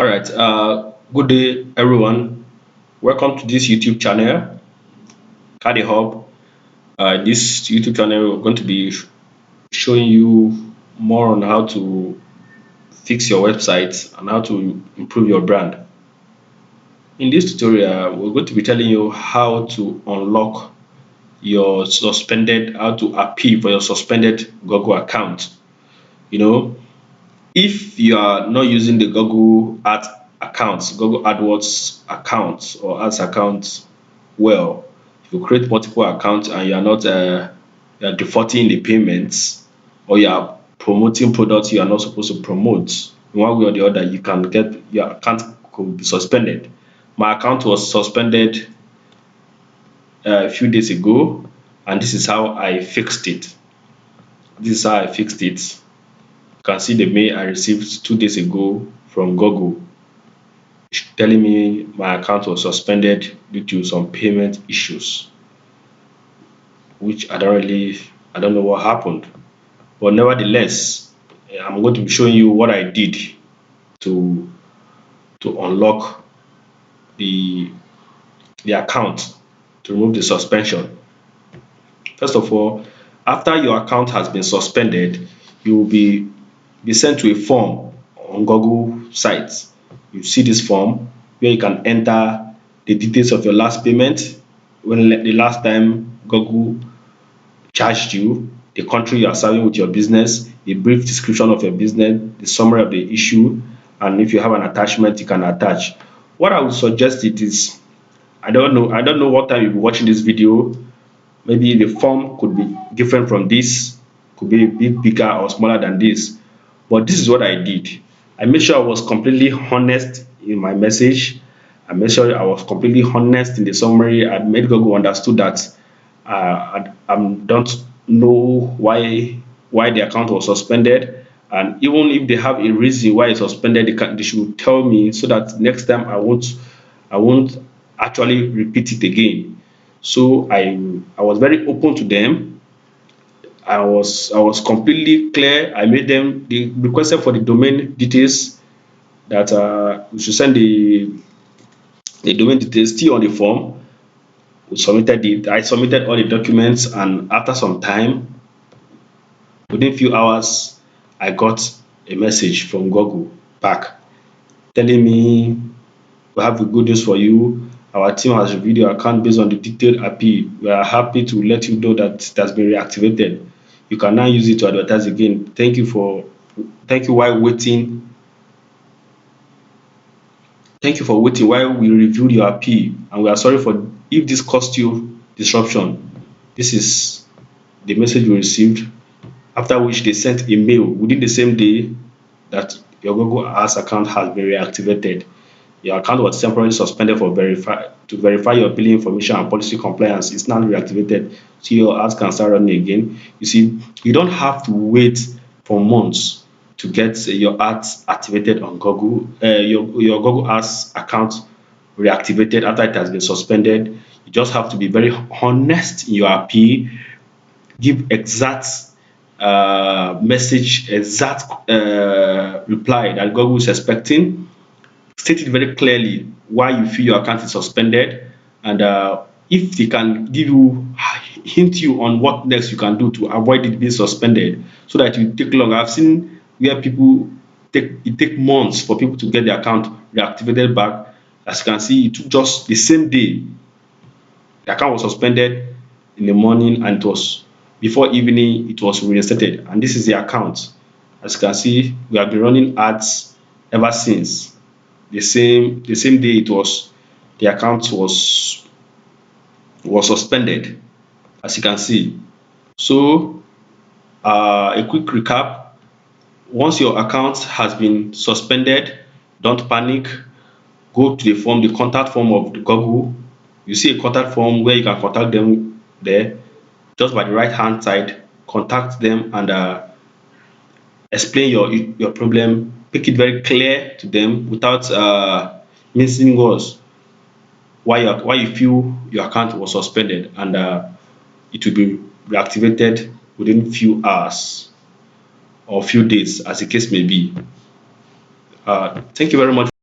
All right. Good day, everyone. Welcome to this YouTube channel, Cardi Hub. This YouTube channel, we're going to be showing you more on how to fix your website and how to improve your brand. In this tutorial, we're going to be telling you how to unlock how to appeal for your suspended Google account. You know, if you are not using the Google AdWords accounts or ads accounts well, if you create multiple accounts and you are defaulting the payments, or you are promoting products you are not supposed to promote, in one way or the other, you can get your account could be suspended. My account was suspended a few days ago, and this is how I fixed it. This is how I fixed it. You can see the mail I received 2 days ago from Google telling me my account was suspended due to some payment issues, which I don't know what happened. But nevertheless, I'm going to be showing you what I did to unlock the account, to remove the suspension. First of all, after your account has been suspended, you will be sent to a form on Google site. You see this form where you can enter the details of your last payment, when the last time Google charged you, the country you are serving with your business, a brief description of your business, the summary of the issue, and if you have an attachment, you can attach. What I would suggest it is, I don't know what time you'll be watching this video. Maybe the form could be different from this, could be a bit bigger or smaller than this. But this is what I did. I made sure I was completely honest in my message. I made sure I was completely honest in the summary. I made Google understood that I don't know why the account was suspended, and even if they have a reason why it's suspended, they should tell me so that next time I won't actually repeat it again. So I was very open to them. I was completely clear. I made them, they requested for the domain details, that we should send the domain details still on the form. I submitted all the documents, and after some time, within few hours, I got a message from Google back telling me, we have a good news for you. Our team has reviewed your account based on the detailed appeal. We are happy to let you know that it has been reactivated. You can now use it to advertise again. Thank you while waiting. Thank you for waiting while we reviewed your appeal, and we are sorry for if this caused you disruption. This is the message we received. After which they sent a mail within the same day that your Google Ads account has been reactivated. Your account was temporarily suspended to verify your billing information and policy compliance. It's now reactivated, so your ads can start running again. You see, you don't have to wait for months to get your ads activated on Google. Your Google Ads account reactivated after it has been suspended. You just have to be very honest in your appeal, give exact message, exact reply that Google is expecting. State it very clearly why you feel your account is suspended, and if they can hint you on what next you can do to avoid it being suspended, so that you take long. I've seen where people take months for people to get their account reactivated back. As you can see, it took just the same day. The account was suspended in the morning, and it was before evening it was reinstated. And this is the account. As you can see, we have been running ads ever since. The same day it was the account was suspended, as you can see. So a quick recap: once your account has been suspended, don't panic. Go to the contact form of the Google. You see a contact form where you can contact them there. Just by the right hand side, contact them and explain your problem. Make it very clear to them without mincing words, why you feel your account was suspended, and it will be reactivated within few hours or few days, as the case may be. Thank you very much.